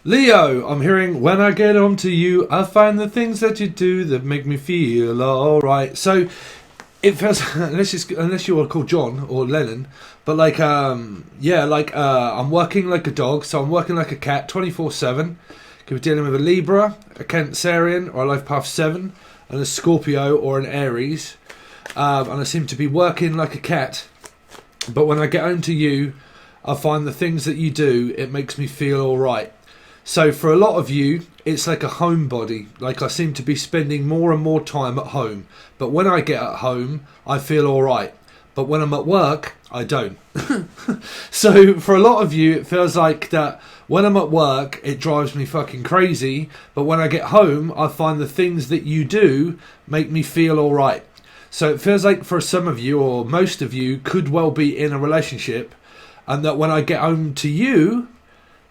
Leo, I'm hearing when I get on to you, I find the things that you do that make me feel alright. So it feels unless you are called John or Lennon, but I'm working like a dog, so I'm working like a cat 24/7. Could be dealing with a Libra, a Cancerian, or a Life Path 7, and a Scorpio or an Aries. And I seem to be working like a cat, but when I get home to you, I find the things that you do, it makes me feel alright. So for a lot of you, it's like a homebody. Like I seem to be spending more and more time at home. But when I get at home, I feel alright. But when I'm at work, I don't. So for a lot of you, it feels like that when I'm at work, it drives me fucking crazy. But when I get home, I find the things that you do make me feel alright. So it feels like for some of you, or most of you, could well be in a relationship. And that when I get home to you,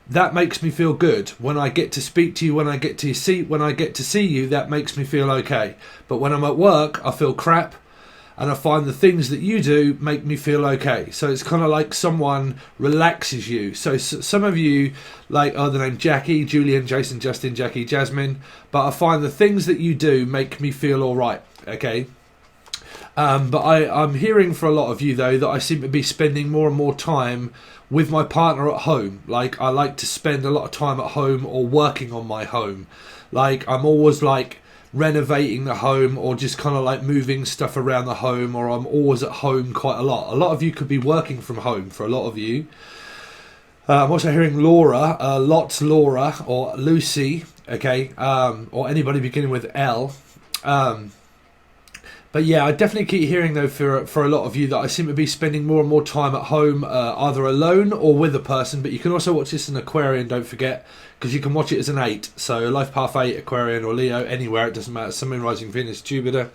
that makes me feel good. When I get to speak to you, when I get to see you, that makes me feel okay. But when I'm at work, I feel crap, and I find the things that you do make me feel okay. So it's kind of like someone relaxes you. So some of you, like, the name Jackie, Julian, Jason, Justin, Jackie, Jasmine, but I find the things that you do make me feel all right. Okay. But I'm hearing for a lot of you, though, that I seem to be spending more and more time with my partner at home. Like, I like to spend a lot of time at home or working on my home. Like, I'm always, like, renovating the home or just kind of, like, moving stuff around the home, or I'm always at home quite a lot. A lot of you could be working from home for a lot of you. I'm also hearing Laura, Laura, or Lucy, okay, or anybody beginning with L. But yeah, I definitely keep hearing, though, for a lot of you, that I seem to be spending more and more time at home, either alone or with a person. But you can also watch this in Aquarian, don't forget, because you can watch it as an 8. So Life Path 8, Aquarian or Leo, anywhere, it doesn't matter. Sun, Moon, Rising, Venus, Jupiter,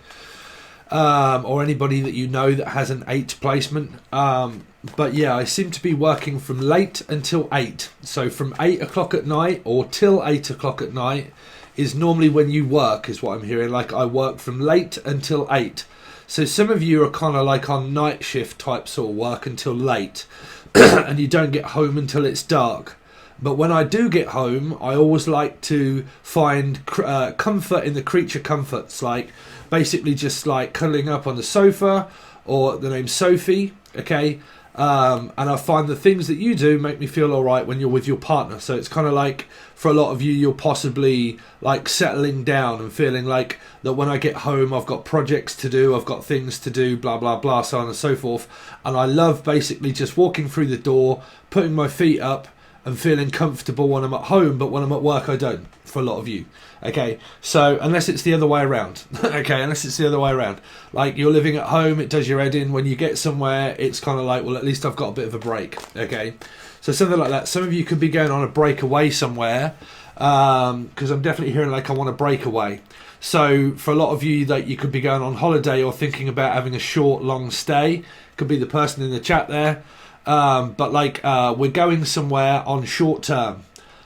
or anybody that you know that has an 8 placement. But yeah, I seem to be working from late until 8. So from 8 o'clock at night or till 8 o'clock at night is normally when you work, is what I'm hearing. Like, I work from late until 8. So some of you are kind of like on night shift type sort of work until late, and you don't get home until it's dark. But when I do get home, I always like to find comfort in the creature comforts, like basically just like cuddling up on the sofa, or the name's Sophie, okay? And I find the things that you do make me feel alright when you're with your partner. So it's kind of like, for a lot of you, you're possibly like settling down and feeling like that when I get home, I've got projects to do, I've got things to do, blah, blah, blah, so on and so forth. And I love basically just walking through the door, putting my feet up and feeling comfortable when I'm at home, but when I'm at work, I don't, for a lot of you. Okay, so unless it's the other way around. Okay, unless it's the other way around. Like, you're living at home, it does your head in. When you get somewhere, it's kind of like, well, at least I've got a bit of a break. Okay, so something like that. Some of you could be going on a break away somewhere, because I'm definitely hearing like I want to break away. So for a lot of you, that you could be going on holiday or thinking about having a short, long stay. Could be the person in the chat there. But like, we're going somewhere on short term,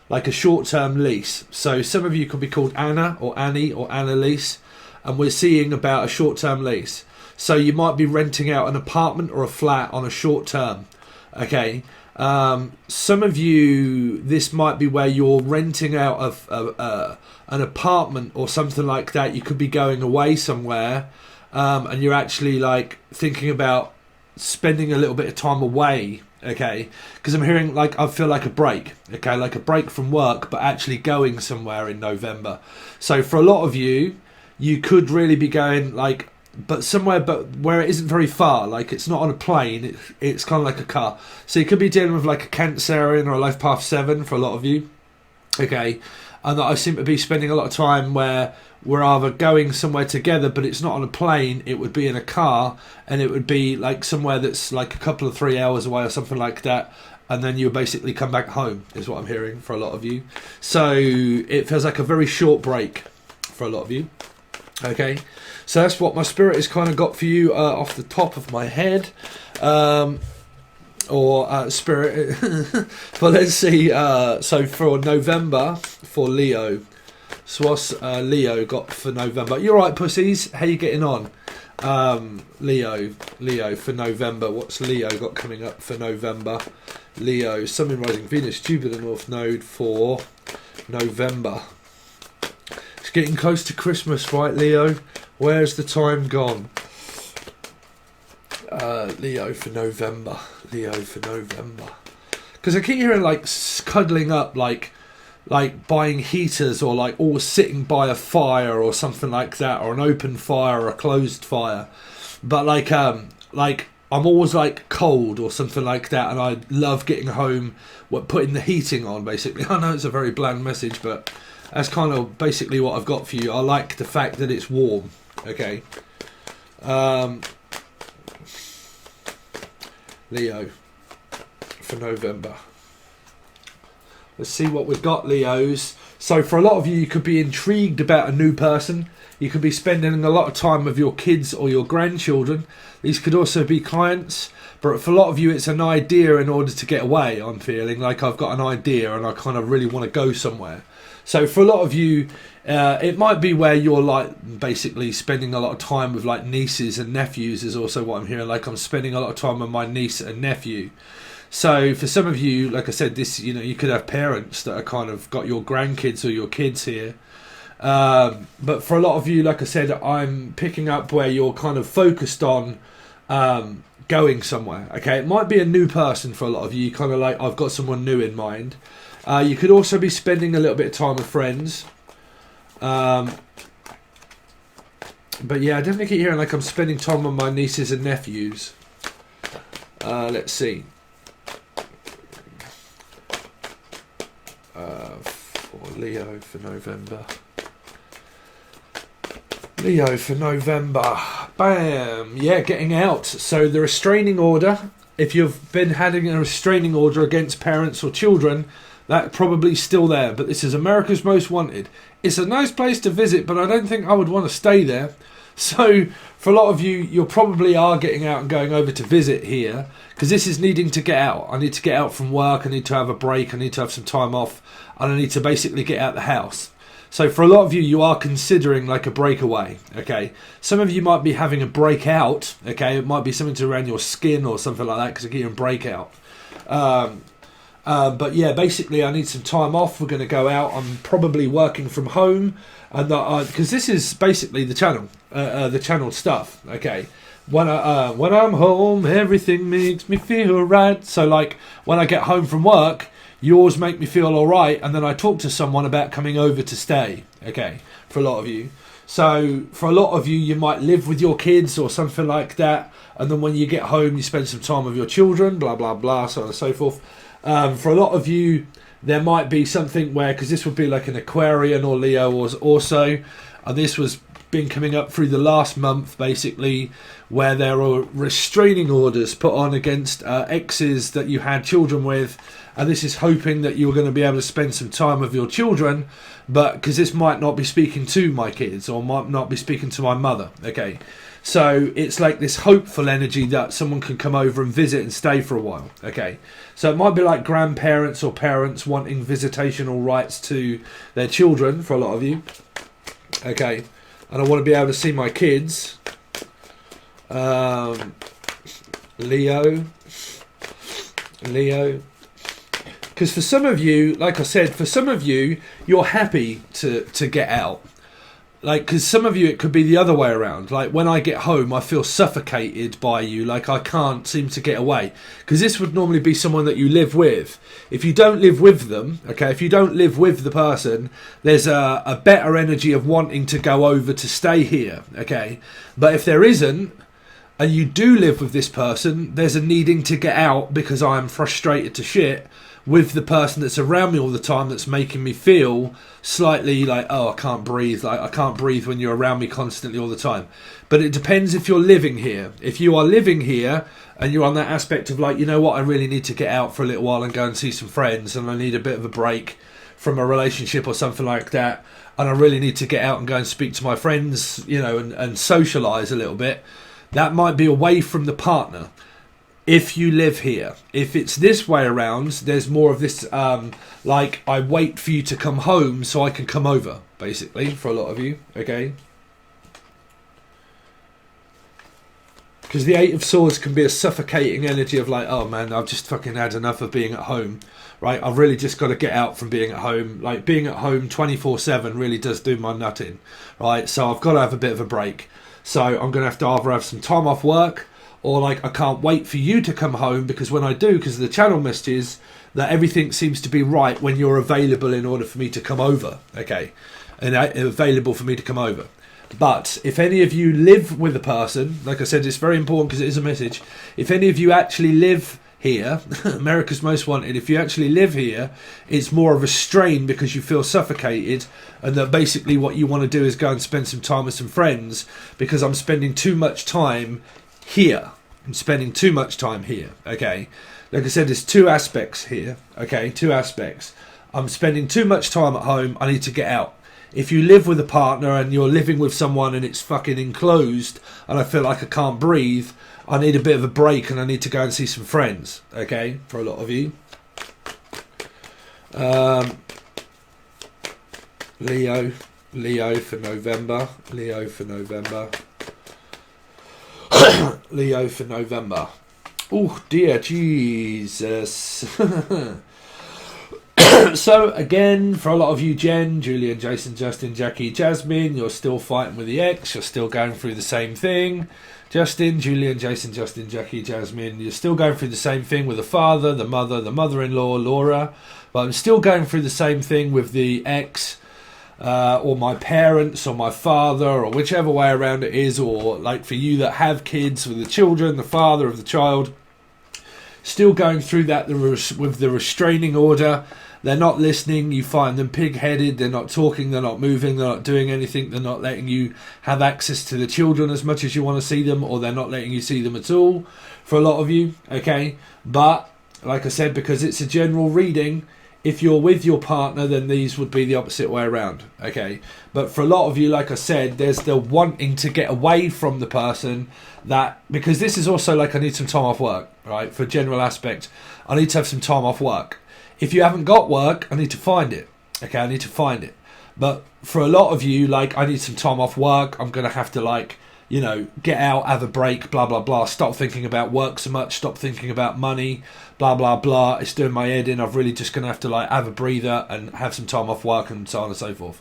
like a short term lease. So some of you could be called Anna or Annie or Annalise, and we're seeing about a short term lease. So you might be renting out an apartment or a flat on a short term. Okay. Some of you, this might be where you're renting out an apartment or something like that. You could be going away somewhere, and you're actually like thinking about spending a little bit of time away, okay? Because I'm hearing like, I feel like a break, okay? Like a break from work, but actually going somewhere in November. So for a lot of you, you could really be going like, but somewhere, but where it isn't very far. Like, it's not on a plane, it's kind of like a car. So you could be dealing with like a Cancerian or a Life Path 7 for a lot of you, okay? And that I seem to be spending a lot of time where we're either going somewhere together, but it's not on a plane, it would be in a car, and it would be like somewhere that's like a couple of 3 hours away or something like that, and then you basically come back home, is what I'm hearing for a lot of you. So it feels like a very short break for a lot of you, okay? So that's what my spirit has kind of got for you off the top of my head. Spirit. But let's see. So for November, for Leo. So what's Leo got for November? You alright, pussies? How you getting on? Leo for November. What's Leo got coming up for November? Leo, Sun, Moon, Rising, Venus, Jupiter, North Node for November. It's getting close to Christmas, right, Leo? Where's the time gone? Leo for November. Leo for November. Because I keep hearing like cuddling up, like buying heaters, or like always sitting by a fire or something like that, or an open fire or a closed fire. But like I'm always like cold or something like that, and I love getting home, putting the heating on basically. I know it's a very bland message, but that's kind of basically what I've got for you. I like the fact that it's warm. Okay. Leo for November. Let's see what we've got, Leos. So for a lot of you, you could be intrigued about a new person. You could be spending a lot of time with your kids or your grandchildren. These could also be clients. But for a lot of you, it's an idea in order to get away. I'm feeling like I've got an idea and I kind of really want to go somewhere. So for a lot of you, it might be where you're like basically spending a lot of time with like nieces and nephews is also what I'm hearing. Like I'm spending a lot of time with my niece and nephew. So for some of you, like I said, this, you know, you could have parents that are kind of got your grandkids or your kids here. But for a lot of you, like I said, I'm picking up where you're kind of focused on going somewhere. Okay, it might be a new person for a lot of you. Kind of like I've got someone new in mind. You could also be spending a little bit of time with friends. But yeah, I definitely keep hearing like I'm spending time with my nieces and nephews. Let's see. For Leo for November. Leo for November. Bam. Yeah, getting out. So the restraining order, if you've been having a restraining order against parents or children, that's probably still there. But this is America's Most Wanted. It's a nice place to visit, but I don't think I would want to stay there. So for a lot of you, you probably are getting out and going over to visit here, because this is needing to get out. I need to get out from work. I need to have a break. I need to have some time off. And I need to basically get out the house. So for a lot of you, you are considering like a breakaway, okay? Some of you might be having a breakout, okay? It might be something to around your skin or something like that, because you're getting breakout. But yeah, basically I need some time off. We're going to go out. I'm probably working from home, and because this is basically the channel stuff, okay? When I'm home, everything makes me feel right. So like when I get home from work, yours make me feel all right, and then I talk to someone about coming over to stay, okay, for a lot of you. So for a lot of you, you might live with your kids or something like that, and then when you get home, you spend some time with your children, blah, blah, blah, so on and so forth. For a lot of you, there might be something where, because this would be like an Aquarian or Leo also, and this was been coming up through the last month, basically, where there are restraining orders put on against exes that you had children with, and this is hoping that you're going to be able to spend some time with your children, but because this might not be speaking to my kids or might not be speaking to my mother, okay? So it's like this hopeful energy that someone can come over and visit and stay for a while, okay? So it might be like grandparents or parents wanting visitational rights to their children for a lot of you, okay? And I want to be able to see my kids. Leo. Because for some of you, like I said, for some of you, you're happy to get out. Like, because some of you, it could be the other way around. Like, when I get home, I feel suffocated by you. Like, I can't seem to get away. Because this would normally be someone that you live with. If you don't live with them, okay, if you don't live with the person, there's a better energy of wanting to go over to stay here, okay? But if there isn't, and you do live with this person, there's a needing to get out because I'm frustrated to shit with the person that's around me all the time, that's making me feel slightly like, oh, I can't breathe. Like, I can't breathe when you're around me constantly all the time. But it depends if you're living here. If you are living here and you're on that aspect of like, you know what, I really need to get out for a little while and go and see some friends, and I need a bit of a break from a relationship or something like that, and I really need to get out and go and speak to my friends, you know, and socialise a little bit, that might be away from the partner. If you live here, if it's this way around, there's more of this, like, I wait for you to come home so I can come over, basically, for a lot of you, okay? Because the Eight of Swords can be a suffocating energy of like, oh man, I've just fucking had enough of being at home, right? I've really just got to get out from being at home. Like, being at home 24/7 really does do my nutting, right? So I've got to have a bit of a break. So I'm going to have to either have some time off work, or like, I can't wait for you to come home, because when I do, because the channel messages, that everything seems to be right when you're available in order for me to come over, okay? And available for me to come over. But if any of you live with a person, like I said, it's very important because it is a message. If any of you actually live here, America's Most Wanted, if you actually live here, it's more of a strain because you feel suffocated, and that basically what you want to do is go and spend some time with some friends, because I'm spending too much time here. I'm spending too much time here, okay? Like I said, there's two aspects here, okay? Two aspects. I'm spending too much time at home. I need to get out. If you live with a partner and you're living with someone and it's fucking enclosed and I feel like I can't breathe, I need a bit of a break and I need to go and see some friends, okay, for a lot of you. Leo for November. Leo for November. Oh dear Jesus. So again, for a lot of you, Jen, Julian, Jason, Justin, Jackie, Jasmine, you're still fighting with the ex. You're still going through the same thing. Justin, Julian, Jason, Justin, Jackie, Jasmine, you're still going through the same thing with the father, the mother, the mother-in-law, Laura. But I'm still going through the same thing with the ex, or my parents, or my father, or whichever way around it is, or like for you that have kids with the children, the father of the child. Still going through that with the restraining order. They're not listening. You find them pig-headed. They're not talking. They're not moving. They're not doing anything. They're not letting you have access to the children as much as you want to see them, or they're not letting you see them at all for a lot of you, okay? But, like I said, because it's a general reading, if you're with your partner, then these would be the opposite way around, okay? But for a lot of you, like I said, there's the wanting to get away from the person, that, because this is also like, I need some time off work, right? For general aspect, I need to have some time off work. If you haven't got work, I need to find it, okay? I need to find it. But for a lot of you, like, I need some time off work. I'm going to have to, like, you know, get out, have a break, blah, blah, blah. Stop thinking about work so much. Stop thinking about money, blah, blah, blah. It's doing my head in. I'm really just going to have to, like, have a breather and have some time off work and so on and so forth.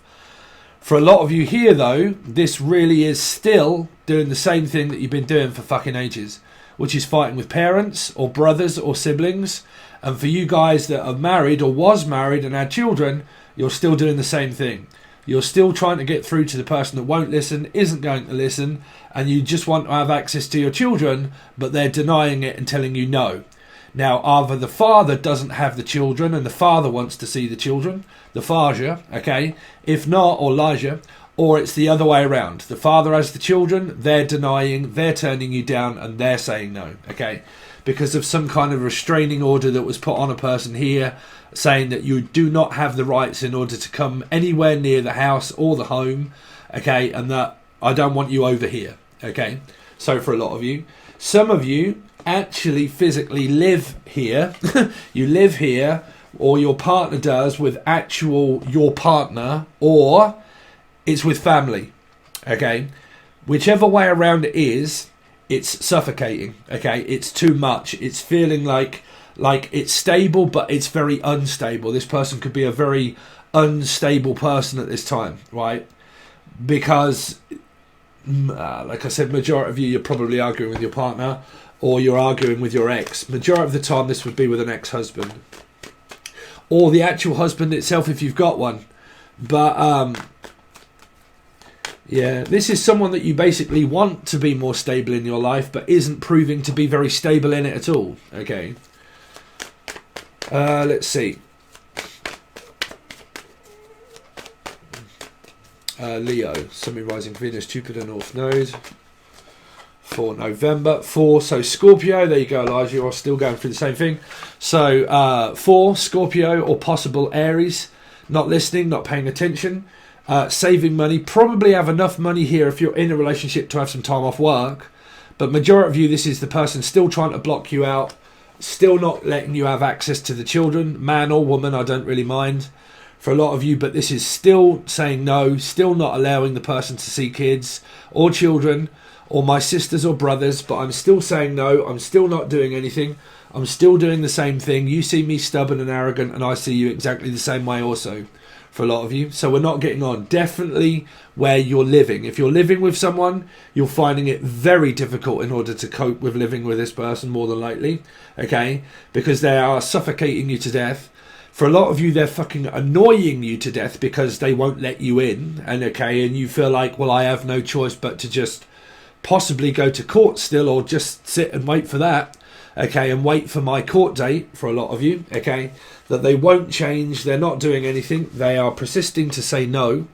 For a lot of you here, though, this really is still doing the same thing that you've been doing for fucking ages, which is fighting with parents or brothers or siblings. And for you guys that are married or was married and had children, you're still doing the same thing. You're still trying to get through to the person that won't listen, isn't going to listen, and you just want to have access to your children, but they're denying it and telling you no. Now, either the father doesn't have the children and the father wants to see the children, the Faja, okay? If not, or Elijah, or it's the other way around. The father has the children, they're denying, they're turning you down, and they're saying no, okay? Because of some kind of restraining order that was put on a person here, saying that you do not have the rights in order to come anywhere near the house or the home, okay? And that I don't want you over here, okay? So for a lot of you, some of you actually physically live here. You live here, or your partner does, with actual your partner, or it's with family, okay? Whichever way around it is, it's suffocating, okay? It's too much. It's feeling like it's stable, but it's very unstable. This person could be a very unstable person at this time, right? Because, like I said, majority of you, you're probably arguing with your partner, or you're arguing with your ex. Majority of the time, this would be with an ex-husband, or the actual husband itself, if you've got one. But yeah, this is someone that you basically want to be more stable in your life, but isn't proving to be very stable in it at all. Okay. Let's see. Leo, Sun, Rising, Venus, Jupiter, North Node. For November. 4, so Scorpio. There you go, Elijah. You're still going through the same thing. So 4, Scorpio or possible Aries. Not listening, not paying attention. Saving money. Probably have enough money here if you're in a relationship to have some time off work. But majority of you, this is the person still trying to block you out. Still not letting you have access to the children. Man or woman, I don't really mind. For a lot of you, but this is still saying no. Still not allowing the person to see kids or children. or my sisters or brothers, but I'm still saying no. I'm still not doing anything. I'm still doing the same thing. You see me stubborn and arrogant, and I see you exactly the same way also, for a lot of you. So we're not getting on. Definitely where you're living. If you're living with someone, you're finding it very difficult in order to cope with living with this person, more than likely, okay? Because they are suffocating you to death. For a lot of you, they're fucking annoying you to death because they won't let you in, and okay, and you feel like, well, I have no choice but to just possibly go to court still, or just sit and wait for that, okay, and wait for my court date. For a lot of you, okay, that they won't change, they're not doing anything, they are persisting to say no.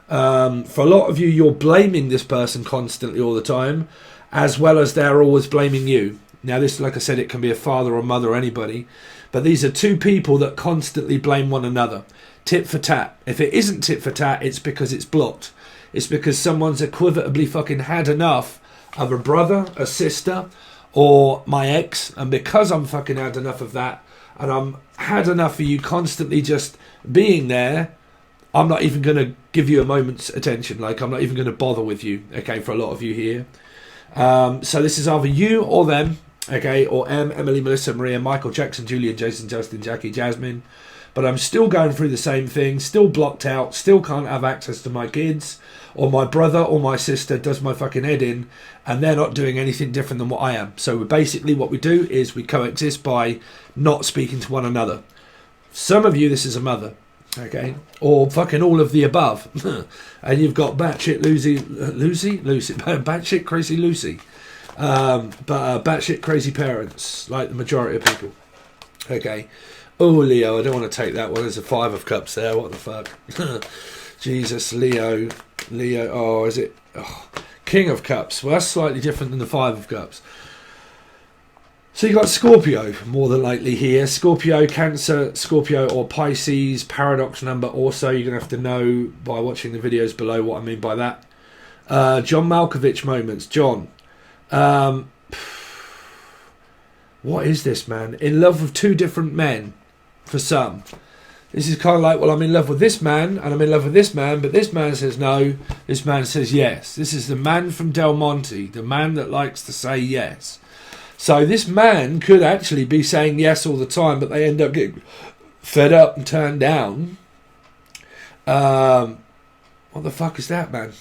For a lot of you, you're blaming this person constantly all the time, as well as they're always blaming you. Now this, like I said, it can be a father or mother or anybody, but these are two people that constantly blame one another. Tit for tat. If it isn't tit for tat, it's because it's blocked. It's because someone's equivalently fucking had enough of a brother, a sister, or my ex, and because I'm fucking had enough of that, and I'm had enough of you constantly just being there, I'm not even going to give you a moment's attention. Like, I'm not even going to bother with you, okay, for a lot of you here. So this is either you or them, okay, or Emily, Melissa, Maria, Michael, Jackson, Julian, Jason, Justin, Jackie, Jasmine. But I'm still going through the same thing, still blocked out, still can't have access to my kids, or my brother or my sister does my fucking head in, and they're not doing anything different than what I am. So basically what we do is we coexist by not speaking to one another. Some of you, this is a mother, okay, or fucking all of the above. And you've got batshit Lucy, batshit crazy Lucy. But batshit crazy parents, like the majority of people. Okay. Oh, Leo, I don't want to take that one. There's a 5 of cups there. What the fuck? Jesus, Leo. Oh, is it? Oh, King of cups. Well, that's slightly different than the 5 of cups. So you got Scorpio, more than likely here. Scorpio, Cancer, Scorpio, or Pisces. Paradox number also. You're going to have to know by watching the videos below what I mean by that. John Malkovich moments. John. What is this, man? In love with 2 different men, for some. This is kind of like, well, I'm in love with this man, and I'm in love with this man, but this man says no, this man says yes. This is the man from Del Monte, the man that likes to say yes. So this man could actually be saying yes all the time, but they end up getting fed up and turned down. What the fuck is that, man?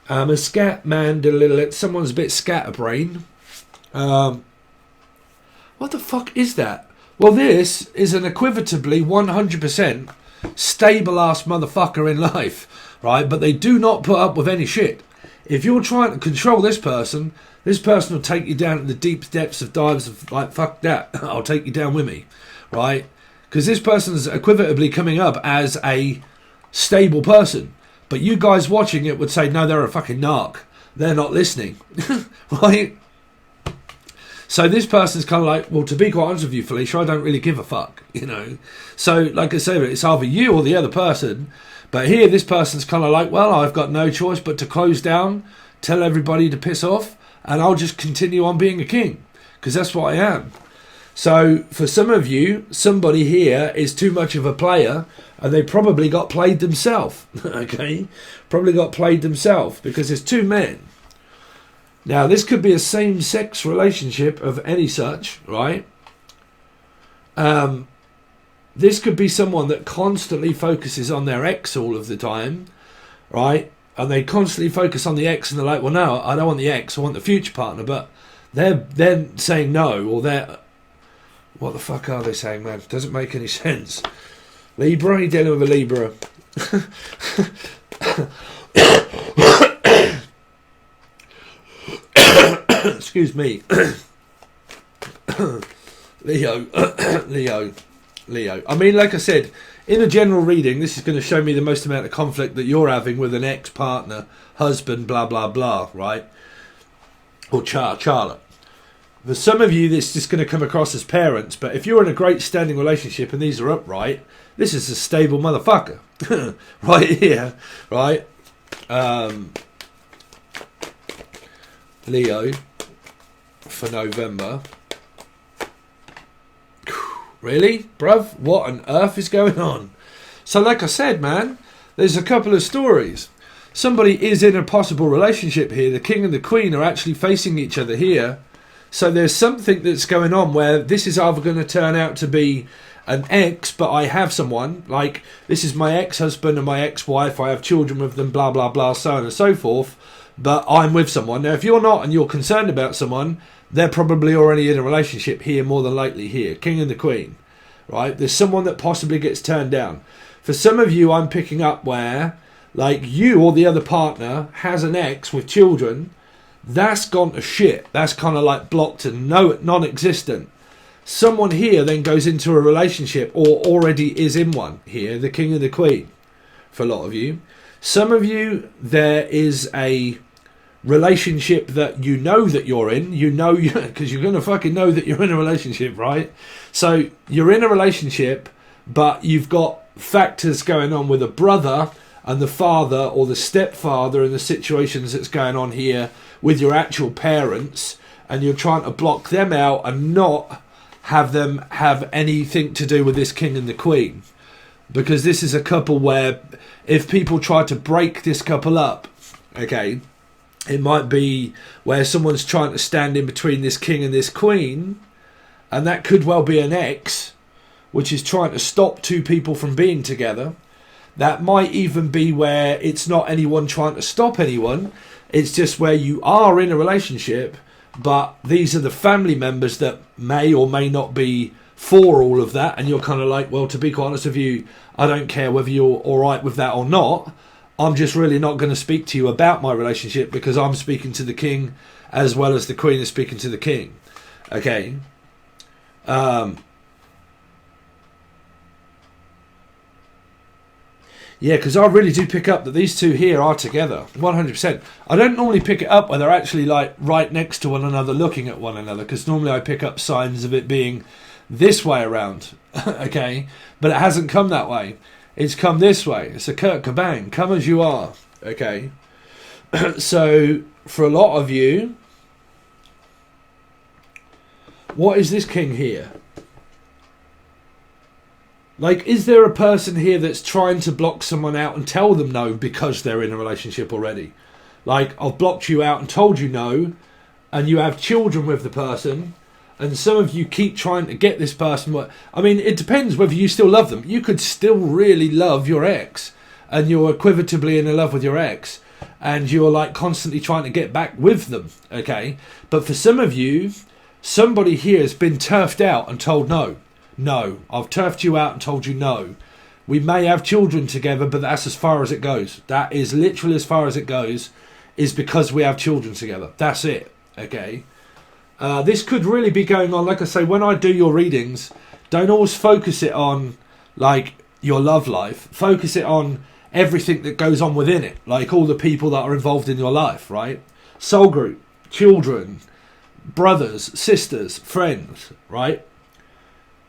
A scat man, someone's a bit scatterbrain. What the fuck is that? Well, this is an equivocatively 100% stable ass motherfucker in life, right? But they do not put up with any shit. If you're trying to control this person will take you down to the deep depths of dives of like, fuck that, I'll take you down with me, right? Because this person's equivocatively coming up as a stable person. But you guys watching it would say, no, they're a fucking narc. They're not listening, right? So this person's kind of like, well, to be quite honest with you, Felicia, I don't really give a fuck, you know. So, like I said, it's either you or the other person. But here, this person's kind of like, well, I've got no choice but to close down, tell everybody to piss off, and I'll just continue on being a king, because that's what I am. So, for some of you, somebody here is too much of a player, and they probably got played themselves, okay? Probably got played themselves, because there's 2 men. Now, this could be a same-sex relationship of any such, right? This could be someone that constantly focuses on their ex all of the time, right? And they constantly focus on the ex, and they're like, well, no, I don't want the ex, I want the future partner. But they're saying no, or they're... What the fuck are they saying, man? Doesn't make any sense. Libra, you're dealing with a Libra. Excuse me. Leo. I mean, like I said, in a general reading, this is going to show me the most amount of conflict that you're having with an ex-partner, husband, blah, blah, blah, right? Or Charlotte. For some of you, this is just going to come across as parents, but if you're in a great standing relationship and these are upright, this is a stable motherfucker. Right here, right? Leo for November. Really? Bruv? What on earth is going on? So like I said, man, there's a couple of stories. somebody is in a possible relationship here. The king and the queen are actually facing each other here. So there's something that's going on where this is either going to turn out to be an ex, but I have someone, like this is my ex-husband and my ex-wife, I have children with them, blah, blah, blah, so on and so forth, but I'm with someone. Now, if you're not and you're concerned about someone, they're probably already in a relationship here, more than likely here, king and the queen, right? There's someone that possibly gets turned down. For some of you, I'm picking up where, like, you or the other partner has an ex with children. That's gone to shit. That's kind of like blocked and non-existent. Someone here then goes into a relationship or already is in one here, the king and the queen, for a lot of you. Some of you, there is a relationship that you know that you're in. You know, because you're going to fucking know that you're in a relationship, right? So you're in a relationship, but you've got factors going on with a brother and the father or the stepfather and the situations that's going on here with your actual parents, and you're trying to block them out and not have them have anything to do with this king and the queen. Because this is a couple where if people try to break this couple up, okay, it might be where someone's trying to stand in between this king and this queen, and that could well be an ex, which is trying to stop two people from being together. That might even be where it's not anyone trying to stop anyone. It's just where you are in a relationship, but these are the family members that may or may not be for all of that. And you're kind of like, well, to be quite honest with you, I don't care whether you're all right with that or not. I'm just really not going to speak to you about my relationship because I'm speaking to the king as well as the queen is speaking to the king. Okay. Yeah, because I really do pick up that these two here are together, 100%. I don't normally pick it up where they're actually like right next to one another, looking at one another, because normally I pick up signs of it being this way around, okay? But it hasn't come that way. It's come this way. It's a Kurt Cobain, come as you are, okay? So, for a lot of you, what is this king here? Like, is there a person here that's trying to block someone out and tell them no because they're in a relationship already? Like, I've blocked you out and told you no, and you have children with the person, and some of you keep trying to get this person. I mean, it depends whether you still love them. You could still really love your ex, and you're equivotably in love with your ex, and you're like constantly trying to get back with them, okay? But for some of you, somebody here has been turfed out and told no. No, I've turfed you out and told you no. We may have children together, but that's as far as it goes. That is literally as far as it goes, is because we have children together. That's it, okay? This could really be going on. Like I say, when I do your readings, don't always focus it on, like, your love life. Focus it on everything that goes on within it. Like, all the people that are involved in your life, right? Soul group, children, brothers, sisters, friends, right?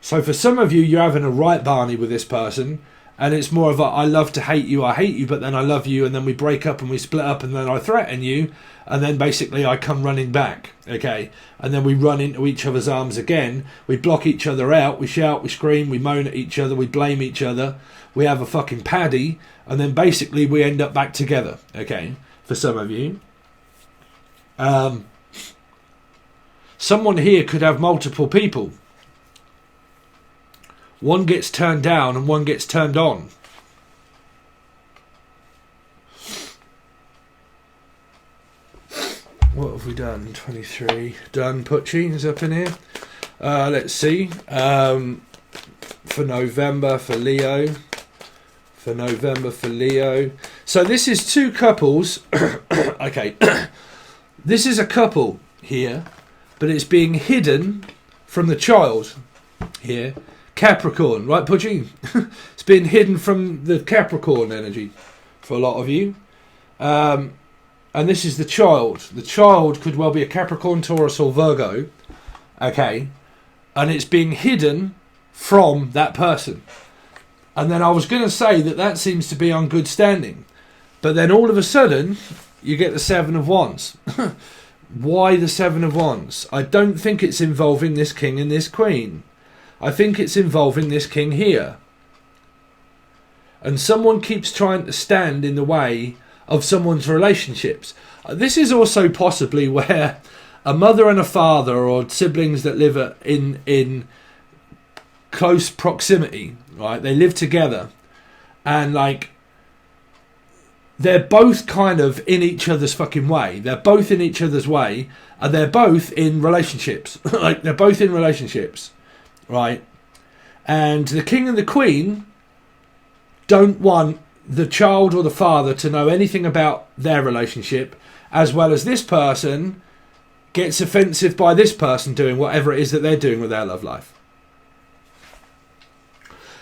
So for some of you, you're having a right Barney with this person, and it's more of a I love to hate you, I hate you, but then I love you, and then we break up and we split up, and then I threaten you, and then basically I come running back, okay? And then we run into each other's arms again, we block each other out, we shout, we scream, we moan at each other, we blame each other, we have a fucking paddy, and then basically we end up back together, okay? For some of you. Someone here could have multiple people. One gets turned down and one gets turned on. What have we done? 23. Done. Putchie is up in here. Let's see. For November for Leo. For November for Leo. So this is two couples. Okay. This is a couple here, but it's being hidden from the child here. Capricorn, right, Pudgy? It's been hidden from the Capricorn energy for a lot of you. And this is the child. The child could well be a Capricorn, Taurus or Virgo. Okay. And it's being hidden from that person. And then I was going to say that seems to be on good standing. But then all of a sudden, you get the Seven of Wands. Why the Seven of Wands? I don't think it's involving this king and this queen. I think it's involving this king here. And someone keeps trying to stand in the way of someone's relationships. This is also possibly where a mother and a father, or siblings that live in close proximity, right? They live together, and like they're both kind of in each other's fucking way. They're both in each other's way, and they're both in relationships. Like they're both in relationships, right? And the king and the queen don't want the child or the father to know anything about their relationship, as well as this person gets offensive by this person doing whatever it is that they're doing with their love life.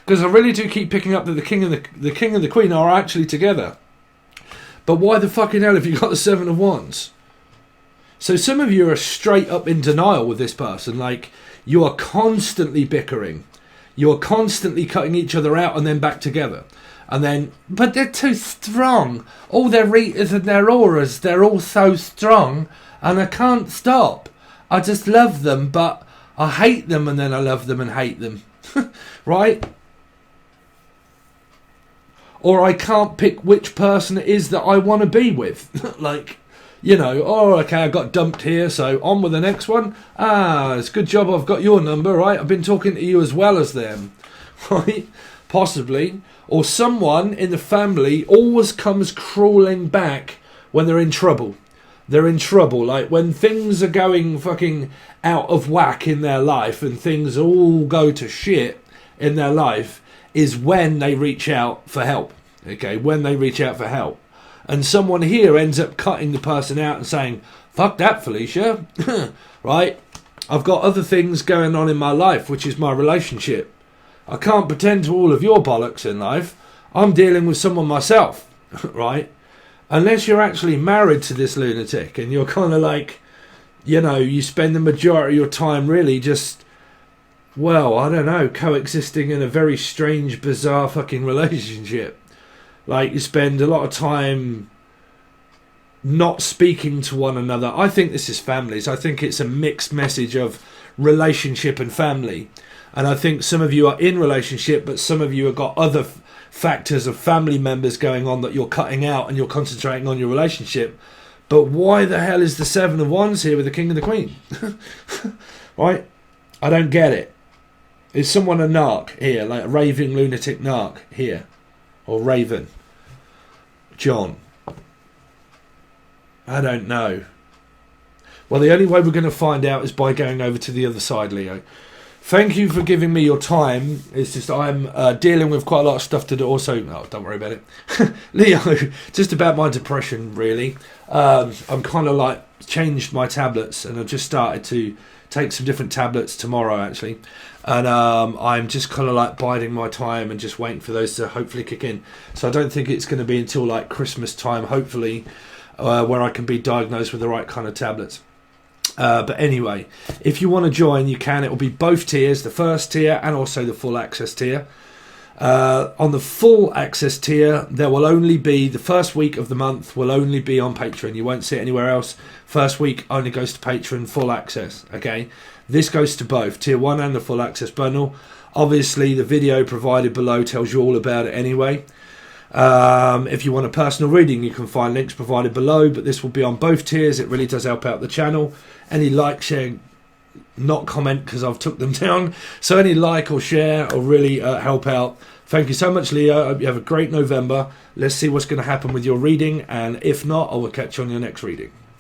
Because I really do keep picking up that the king and the queen are actually together. But why the fucking hell have you got the Seven of Wands? So some of you are straight up in denial with this person. Like, you are constantly bickering. You are constantly cutting each other out and then back together. And then, but they're too strong. All their readers and their auras, they're all so strong. And I can't stop. I just love them, but I hate them, and then I love them and hate them. Right? Or I can't pick which person it is that I want to be with. Like, you know, oh, okay, I got dumped here, so on with the next one. Ah, it's a good job I've got your number, right? I've been talking to you as well as them. Right? Possibly. Or someone in the family always comes crawling back when they're in trouble. They're in trouble. Like, when things are going fucking out of whack in their life and things all go to shit in their life, is when they reach out for help. Okay, when they reach out for help. And someone here ends up cutting the person out and saying, fuck that, Felicia. Right? I've got other things going on in my life, which is my relationship. I can't pretend to all of your bollocks in life. I'm dealing with someone myself. Right? Unless you're actually married to this lunatic and you're kind of like, you know, you spend the majority of your time really just, well, I don't know, coexisting in a very strange, bizarre fucking relationship. Like, you spend a lot of time not speaking to one another. I think this is families. I think it's a mixed message of relationship and family. And I think some of you are in relationship, but some of you have got other factors of family members going on that you're cutting out, and you're concentrating on your relationship. But why the hell is the Seven of Wands here with the King and the Queen? Right? I don't get it. Is someone a narc here, like a raving lunatic narc here? Or Raven? John? I don't know. Well, the only way we're going to find out is by going over to the other side, Leo. Thank you for giving me your time. It's just I'm dealing with quite a lot of stuff to do. Also, no, don't worry about it. Leo, just about my depression, really. I'm kind of like changed my tablets, and I've just started to take some different tablets tomorrow, actually. And I'm just kind of like biding my time and just waiting for those to hopefully kick in. So I don't think it's going to be until like Christmas time, hopefully, where I can be diagnosed with the right kind of tablets. But anyway, if you want to join, you can. It will be both tiers, the first tier and also the full access tier. On the full access tier, there will only be, the first week of the month will only be on Patreon. You won't see it anywhere else. First week only goes to Patreon, full access. Okay, this goes to both tier 1 and the full access bundle. Obviously, the video provided below tells you all about it anyway. If you want a personal reading, you can find links provided below, but this will be on both tiers. It really does help out the channel. Any like, share, not comment because I've took them down, so any like or share will really help out. Thank you so much, Leo. I hope you have a great November. Let's see what's going to happen with your reading, and if not, I will catch you on your next reading.